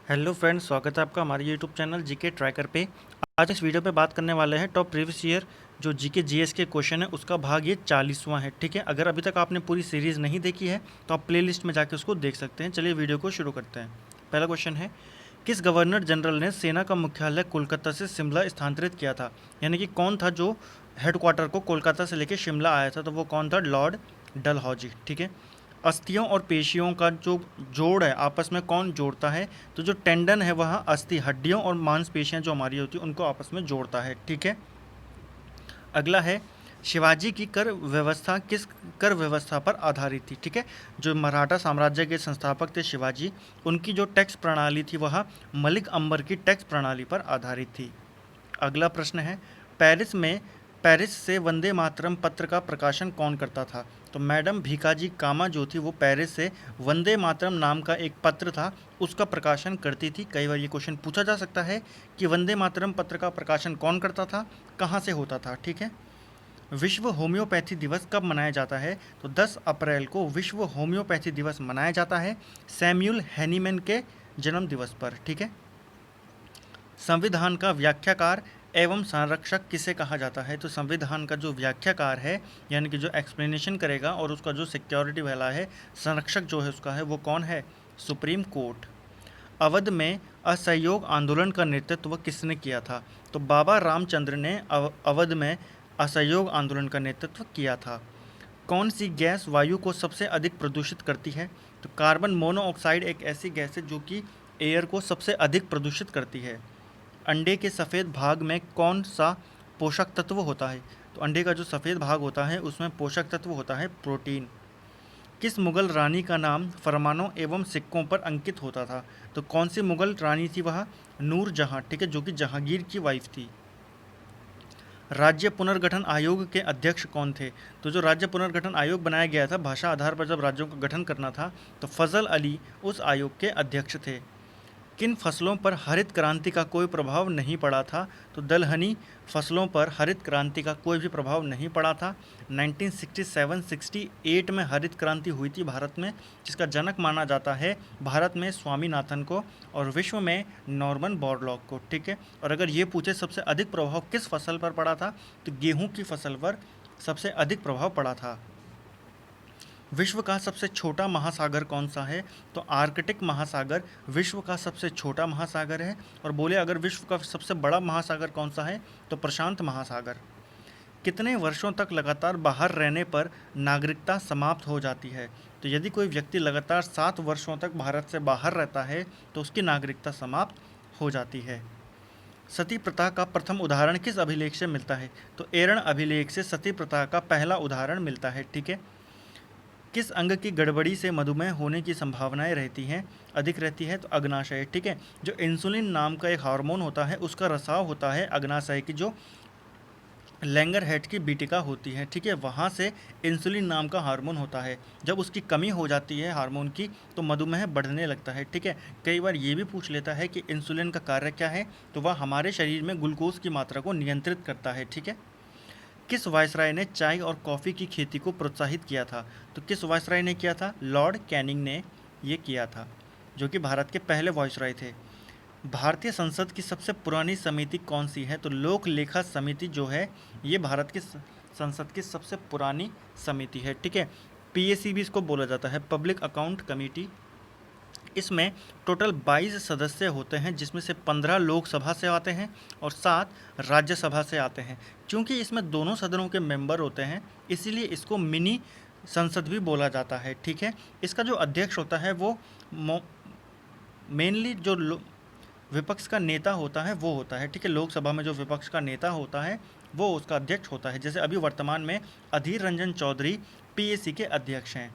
Hello friends, स्वागत है आपका हमारे यूट्यूब चैनल जीके ट्रैकर पे। आज इस वीडियो पे बात करने वाले हैं टॉप प्रीवियस ईयर जो जीके जीएस के क्वेश्चन है उसका भाग ये 40वां है। ठीक है, अगर अभी तक आपने पूरी सीरीज़ नहीं देखी है तो आप प्लेलिस्ट में जाके उसको देख सकते हैं। चलिए वीडियो को शुरू करते हैं। पहला क्वेश्चन है, किस गवर्नर जनरल ने सेना का मुख्यालय कोलकाता से शिमला स्थानांतरित किया था? यानी कि कौन था जो हेडक्वार्टर को कोलकाता से लेकर शिमला आया था, तो वो कौन था? लॉर्ड डलहौजी। ठीक है। अस्थियों और पेशियों का जो जोड़ है आपस में कौन जोड़ता है? तो जो टेंडन है वह अस्थि, हड्डियों और मांसपेशियां जो हमारी होती है उनको आपस में जोड़ता है। ठीक है। अगला है, शिवाजी की कर व्यवस्था किस कर व्यवस्था पर आधारित थी? ठीक है, जो मराठा साम्राज्य के संस्थापक थे शिवाजी, उनकी जो टैक्स प्रणाली थी वह मलिक अंबर की टैक्स प्रणाली पर आधारित थी। अगला प्रश्न है, पेरिस से वंदे मातरम पत्र का प्रकाशन कौन करता था? तो मैडम भीकाजी कामा जो थी वो पेरिस से वंदे मातरम नाम का एक पत्र था उसका प्रकाशन करती थी। कई बार ये क्वेश्चन पूछा जा सकता है कि वंदे मातरम पत्र का प्रकाशन कौन करता था, कहाँ से होता था। ठीक है। विश्व होम्योपैथी दिवस कब मनाया जाता है? तो 10 अप्रैल को विश्व होम्योपैथी दिवस मनाया जाता है, सैम्यूल हैनीमैन के जन्म दिवस पर। ठीक है। संविधान का व्याख्याकार एवं संरक्षक किसे कहा जाता है? तो संविधान का जो व्याख्याकार है यानी कि जो एक्सप्लेनेशन करेगा और उसका जो सिक्योरिटी वाला है, संरक्षक जो है उसका है, वो कौन है? Supreme court. अवध में असहयोग आंदोलन का नेतृत्व किसने किया था? तो बाबा रामचंद्र ने अवध में असहयोग आंदोलन का नेतृत्व किया था। कौन सी गैस वायु को सबसे अधिक प्रदूषित करती है? तो कार्बन मोनोऑक्साइड एक ऐसी गैस है जो कि एयर को सबसे अधिक प्रदूषित करती है। अंडे के सफ़ेद भाग में कौन सा पोषक तत्व होता है? तो अंडे का जो सफ़ेद भाग होता है उसमें पोषक तत्व होता है प्रोटीन। किस मुगल रानी का नाम फरमानों एवं सिक्कों पर अंकित होता था? तो कौन सी मुगल रानी थी वह? नूरजहां। ठीक है, जो कि जहांगीर की वाइफ थी। राज्य पुनर्गठन आयोग के अध्यक्ष कौन थे? तो जो राज्य पुनर्गठन आयोग बनाया गया था भाषा आधार पर जब राज्यों का गठन करना था, तो फजल अली उस आयोग के अध्यक्ष थे। किन फसलों पर हरित क्रांति का कोई प्रभाव नहीं पड़ा था? तो दलहनी फसलों पर हरित क्रांति का कोई भी प्रभाव नहीं पड़ा था। 1967-68 में हरित क्रांति हुई थी भारत में, जिसका जनक माना जाता है भारत में स्वामीनाथन को और विश्व में नॉर्मन बोरलॉग को। ठीक है। और अगर ये पूछे सबसे अधिक प्रभाव किस फसल पर पड़ा था, तो गेहूँ की फसल पर सबसे अधिक प्रभाव पड़ा था। विश्व का सबसे छोटा महासागर कौन सा है? तो आर्कटिक महासागर विश्व का सबसे छोटा महासागर है। और बोले अगर विश्व का सबसे बड़ा महासागर कौन सा है, तो प्रशांत महासागर। कितने वर्षों तक लगातार बाहर रहने पर नागरिकता समाप्त हो जाती है? तो यदि कोई व्यक्ति लगातार 7 वर्षों तक भारत से बाहर रहता है तो उसकी नागरिकता समाप्त हो जाती है। सती प्रथा का प्रथम उदाहरण किस अभिलेख से मिलता है? तो एरण अभिलेख से सती प्रथा का पहला उदाहरण मिलता है। ठीक है। किस अंग की गड़बड़ी से मधुमेह होने की संभावनाएं रहती हैं, अधिक रहती है? तो अग्नाशय। ठीक है, जो इंसुलिन नाम का एक हार्मोन होता है उसका रसाव होता है अग्नाशय की जो लैंगरहैट की बीटिका होती है। ठीक है, वहाँ से इंसुलिन नाम का हार्मोन होता है। जब उसकी कमी हो जाती है हार्मोन की तो मधुमेह बढ़ने लगता है। ठीक है, कई बार ये भी पूछ लेता है कि इंसुलिन का कार्य क्या है, तो वह हमारे शरीर में ग्लूकोज की मात्रा को नियंत्रित करता है। ठीक है। किस वायसराय ने चाय और कॉफ़ी की खेती को प्रोत्साहित किया था? तो किस वायसराय ने किया था? लॉर्ड कैनिंग ने ये किया था, जो कि भारत के पहले वायसराय थे। भारतीय संसद की सबसे पुरानी समिति कौन सी है? तो लोक लेखा समिति जो है ये भारत की संसद की सबसे पुरानी समिति है। ठीक है, पीएसी भी इसको बोला जाता है, पब्लिक अकाउंट कमेटी। इसमें टोटल 22 सदस्य होते हैं, जिसमें से 15 लोकसभा से आते हैं और 7 राज्यसभा से आते हैं। क्योंकि इसमें दोनों सदनों के मेंबर होते हैं इसीलिए इसको मिनी संसद भी बोला जाता है। ठीक है। इसका जो अध्यक्ष होता है वो मेनली जो विपक्ष का नेता होता है वो होता है। ठीक है, लोकसभा में जो विपक्ष का नेता होता है वो उसका अध्यक्ष होता है। जैसे अभी वर्तमान में अधीर रंजन चौधरी पीएसी के अध्यक्ष हैं।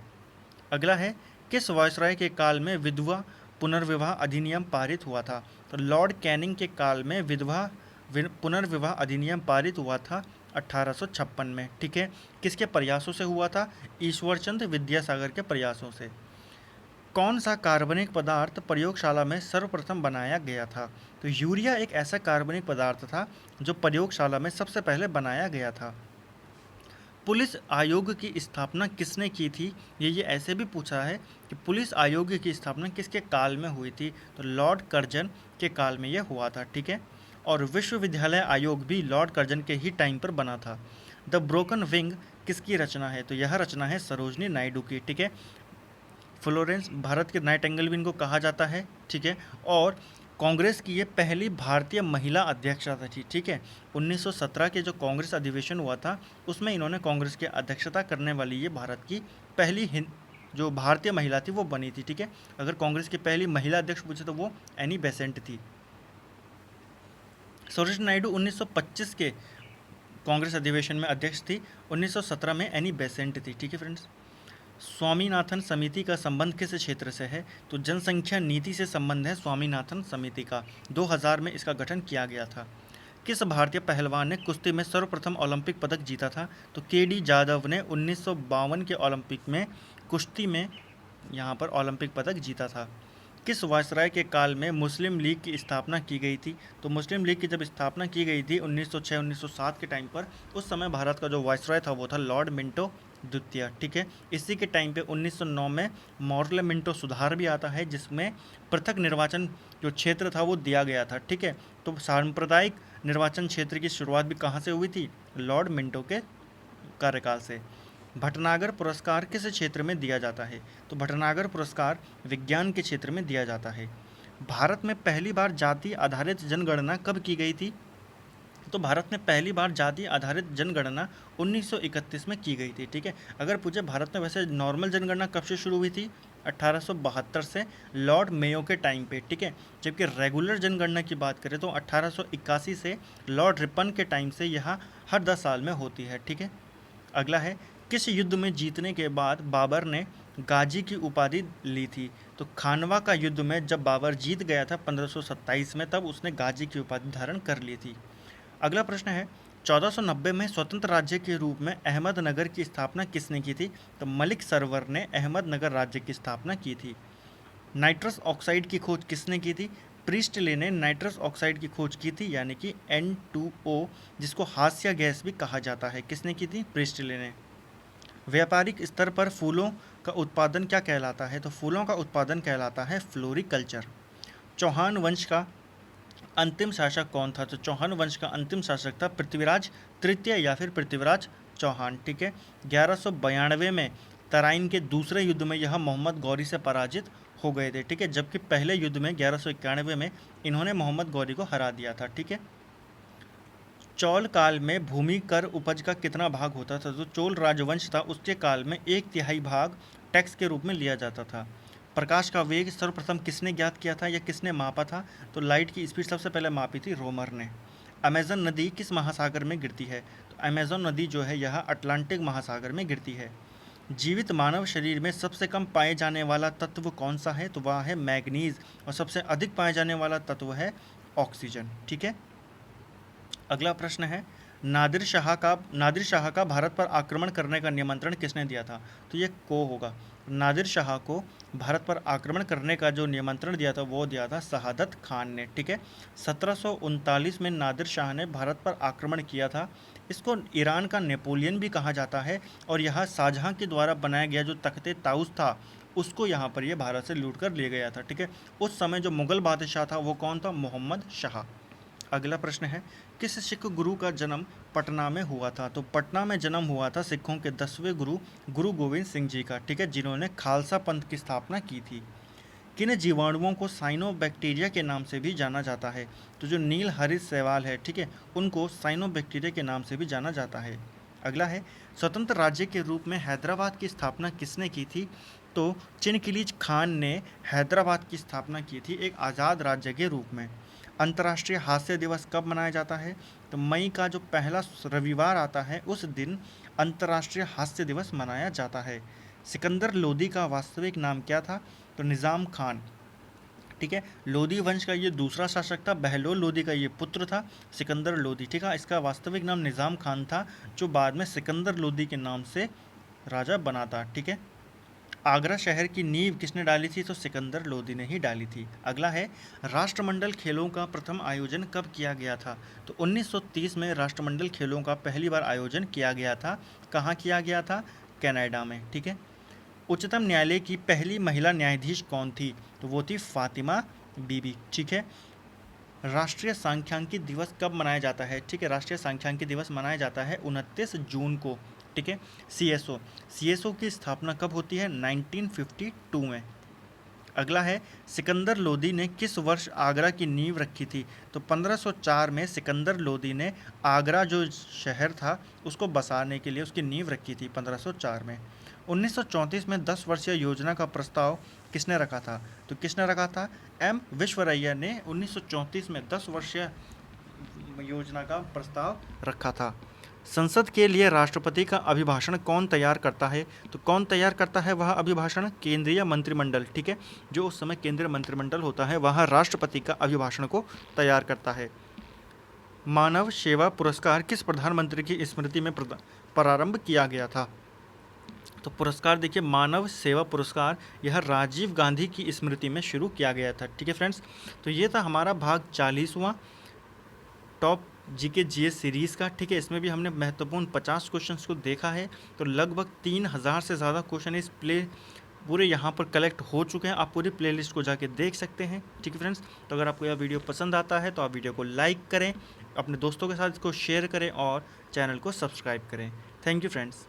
अगला है, किस वायसराय के काल में विधवा पुनर्विवाह अधिनियम पारित हुआ था? तो लॉर्ड कैनिंग के काल में विधवा पुनर्विवाह अधिनियम पारित हुआ था 1856 में। ठीक है, किसके प्रयासों से हुआ था? ईश्वरचंद विद्यासागर के प्रयासों से। कौन सा कार्बनिक पदार्थ प्रयोगशाला में सर्वप्रथम बनाया गया था? तो यूरिया एक ऐसा कार्बनिक पदार्थ था जो प्रयोगशाला में सबसे पहले बनाया गया था। पुलिस आयोग की स्थापना किसने की थी? ये ऐसे भी पूछा है कि पुलिस आयोग की स्थापना किसके काल में हुई थी? तो लॉर्ड कर्जन के काल में यह हुआ था, ठीक है। और विश्वविद्यालय आयोग भी लॉर्ड कर्जन के ही टाइम पर बना था। द ब्रोकन विंग किसकी रचना है? तो यह रचना है सरोजनी नायडू की, ठीक है। फ्लोरेंस भारत के नाइटिंगेल भी इनको कहा जाता है, ठीक है। और कांग्रेस की ये पहली भारतीय महिला अध्यक्षा थी, ठीक है। 1917 के जो कांग्रेस अधिवेशन हुआ था उसमें इन्होंने कांग्रेस की अध्यक्षता करने वाली ये भारत की पहली जो भारतीय महिला थी वो बनी थी, ठीक है। अगर कांग्रेस की पहली महिला अध्यक्ष पूछे तो वो एनी बेसेंट थी। सरोजिनी नायडू 1925 के कांग्रेस अधिवेशन में अध्यक्ष थी, 1917 में एनी बेसेंट थी, ठीक है फ्रेंड्स। स्वामीनाथन समिति का संबंध किस क्षेत्र से है? तो जनसंख्या नीति से संबंध है स्वामीनाथन समिति का। 2000 में इसका गठन किया गया था। किस भारतीय पहलवान ने कुश्ती में सर्वप्रथम ओलंपिक पदक जीता था? तो के.डी. जादव ने 1952 के ओलंपिक में कुश्ती में यहाँ पर ओलंपिक पदक जीता था। किस वायसराय के काल में मुस्लिम लीग की स्थापना की गई थी? तो मुस्लिम लीग की जब स्थापना की गई थी 1906-1907 के टाइम पर, उस समय भारत का जो वायसराय था वो था लॉर्ड मिंटो द्वितीय, ठीक है। इसी के टाइम पे 1909 में मॉर्ले मिंटो सुधार भी आता है जिसमें पृथक निर्वाचन जो क्षेत्र था वो दिया गया था, ठीक है। तो सांप्रदायिक निर्वाचन क्षेत्र की शुरुआत भी कहाँ से हुई थी? लॉर्ड मिंटो के कार्यकाल से। भटनागर पुरस्कार किस क्षेत्र में दिया जाता है? तो भटनागर पुरस्कार विज्ञान के क्षेत्र में दिया जाता है। भारत में पहली बार जाति आधारित जनगणना कब की गई थी? तो भारत में पहली बार जाति आधारित जनगणना 1931 में की गई थी, ठीक है। अगर पूछे भारत में वैसे नॉर्मल जनगणना कब से शुरू हुई थी? 1872 से लॉर्ड मेयो के टाइम पे, ठीक है। जबकि रेगुलर जनगणना की बात करें तो 1881 से लॉर्ड रिपन के टाइम से यह हर 10 साल में होती है, ठीक है। अगला है किस युद्ध में जीतने के बाद बाबर ने गाजी की उपाधि ली थी? तो खानवा का युद्ध में जब बाबर जीत गया था 1527 में, तब उसने गाजी की उपाधि धारण कर ली थी। अगला प्रश्न है 1490 में स्वतंत्र राज्य के रूप में अहमदनगर की स्थापना किसने की थी? तो मलिक सरवर ने अहमदनगर राज्य की स्थापना की थी। नाइट्रस ऑक्साइड की खोज किसने की थी? प्रीस्टले ने नाइट्रस ऑक्साइड की खोज की थी, यानी कि N2O, जिसको हास्य गैस भी कहा जाता है। किसने की थी? प्रीस्टले ने। व्यापारिक स्तर पर फूलों का उत्पादन क्या कहलाता है? तो फूलों का उत्पादन कहलाता है फ्लोरिकल्चर। चौहान वंश का अंतिम शासक कौन था? तो चौहान वंश का अंतिम शासक था पृथ्वीराज तृतीय या फिर पृथ्वीराज चौहान, ठीक है। 1192 में तराइन के दूसरे युद्ध में यह मोहम्मद गौरी से पराजित हो गए थे, ठीक है। जबकि पहले युद्ध में 1191 में इन्होंने मोहम्मद गौरी को हरा दिया था, ठीक है। चोल काल में भूमि कर उपज का कितना भाग होता था? तो चोल राजवंश था उसके काल में 1/3 भाग टैक्स के रूप में लिया जाता था। प्रकाश का वेग सर्वप्रथम किसने ज्ञात किया था या किसने मापा था? तो लाइट की स्पीड सबसे पहले मापी थी रोमर ने। अमेजन नदी किस महासागर में गिरती है? तो अमेजन नदी जो है यह अटलांटिक महासागर में गिरती है। जीवित मानव शरीर में सबसे कम पाए जाने वाला तत्व कौन सा है? तो वह है मैग्नीज। और सबसे अधिक पाए जाने वाला तत्व है ऑक्सीजन, ठीक है। अगला प्रश्न है नादिर शाह का भारत पर आक्रमण करने का निमंत्रण किसने दिया था? तो ये को होगा। नादिर शाह को भारत पर आक्रमण करने का जो निमंत्रण दिया था वो दिया था शहादत खान ने, ठीक है। 1739 में नादिर शाह ने भारत पर आक्रमण किया था। इसको ईरान का नेपोलियन भी कहा जाता है। और यह शाहजहाँ के द्वारा बनाया गया जो तख्ते ताउस था उसको यहाँ पर ये भारत से लूट कर ले गया था, ठीक है। उस समय जो मुगल बादशाह था वो कौन था? मोहम्मद शाह। अगला प्रश्न है किस सिख गुरु का जन्म पटना में हुआ था? तो पटना में जन्म हुआ था सिखों के 10वें गुरु गुरु गोविंद सिंह जी का, ठीक है, जिन्होंने खालसा पंथ की स्थापना की थी। किन जीवाणुओं को साइनोबैक्टीरिया के नाम से भी जाना जाता है? तो जो नील हरित शैवाल है, ठीक है, उनको साइनोबैक्टीरिया के नाम से भी जाना जाता है। अगला है स्वतंत्र राज्य के रूप में हैदराबाद की स्थापना किसने की थी? तो चिनकिलीज खान ने हैदराबाद की स्थापना की थी एक आज़ाद राज्य के रूप में। अंतर्राष्ट्रीय हास्य दिवस कब मनाया जाता है? तो मई का जो पहला रविवार आता है उस दिन अंतर्राष्ट्रीय हास्य दिवस मनाया जाता है। सिकंदर लोदी का वास्तविक नाम क्या था? तो निज़ाम खान, ठीक है। लोदी वंश का ये दूसरा शासक था। बहलोल लोदी का ये पुत्र था सिकंदर लोदी, ठीक है। इसका वास्तविक नाम निज़ाम खान था जो बाद में सिकंदर लोदी के नाम से राजा बना था, ठीक है। आगरा शहर की नींव किसने डाली थी? तो सिकंदर लोदी ने ही डाली थी। अगला है, राष्ट्रमंडल खेलों का प्रथम आयोजन कब किया गया था? तो 1930 में राष्ट्रमंडल खेलों का पहली बार आयोजन किया गया था। कहाँ किया गया था? कनाडा में। ठीक है। उच्चतम न्यायालय की पहली महिला न्यायाधीश कौन थी? तो वो थी फातिमा बीबी। ठीक है। राष्ट्रीय सांख्यिकी दिवस कब मनाया जाता है? ठीक है, राष्ट्रीय सांख्यिकी दिवस मनाया जाता है 29 जून को। ठीक है। सीएसओ की स्थापना कब होती है? 1952 में। अगला है, सिकंदर लोदी ने किस वर्ष आगरा की नींव रखी थी? तो 1504 में सिकंदर लोदी ने आगरा जो शहर था उसको बसाने के लिए उसकी नींव रखी थी 1504 में। 1934 में 10 वर्षीय योजना का प्रस्ताव किसने रखा था? तो किसने रखा था? एम विश्वरैया ने 1934 में 10 वर्षीय योजना का प्रस्ताव रखा था। संसद के लिए राष्ट्रपति का अभिभाषण कौन तैयार करता है? तो कौन तैयार करता है वह अभिभाषण? केंद्रीय मंत्रिमंडल। ठीक है, जो उस समय केंद्रीय मंत्रिमंडल होता है वह राष्ट्रपति का अभिभाषण को तैयार करता है। मानव सेवा पुरस्कार किस प्रधानमंत्री की स्मृति में प्रारंभ किया गया था? तो पुरस्कार देखिए, मानव सेवा पुरस्कार यह राजीव गांधी की स्मृति में शुरू किया गया था। ठीक है फ्रेंड्स, तो ये था हमारा भाग 40वां टॉप जीके जीएस सीरीज़ का। ठीक है, इसमें भी हमने महत्वपूर्ण 50 क्वेश्चंस को देखा है। तो लगभग 3000 से ज़्यादा क्वेश्चन इस पूरे यहाँ पर कलेक्ट हो चुके हैं। आप पूरी प्लेलिस्ट को जाके देख सकते हैं। ठीक है फ्रेंड्स, तो अगर आपको यह वीडियो पसंद आता है तो आप वीडियो को लाइक करें, अपने दोस्तों के साथ इसको शेयर करें और चैनल को सब्सक्राइब करें। Thank you friends.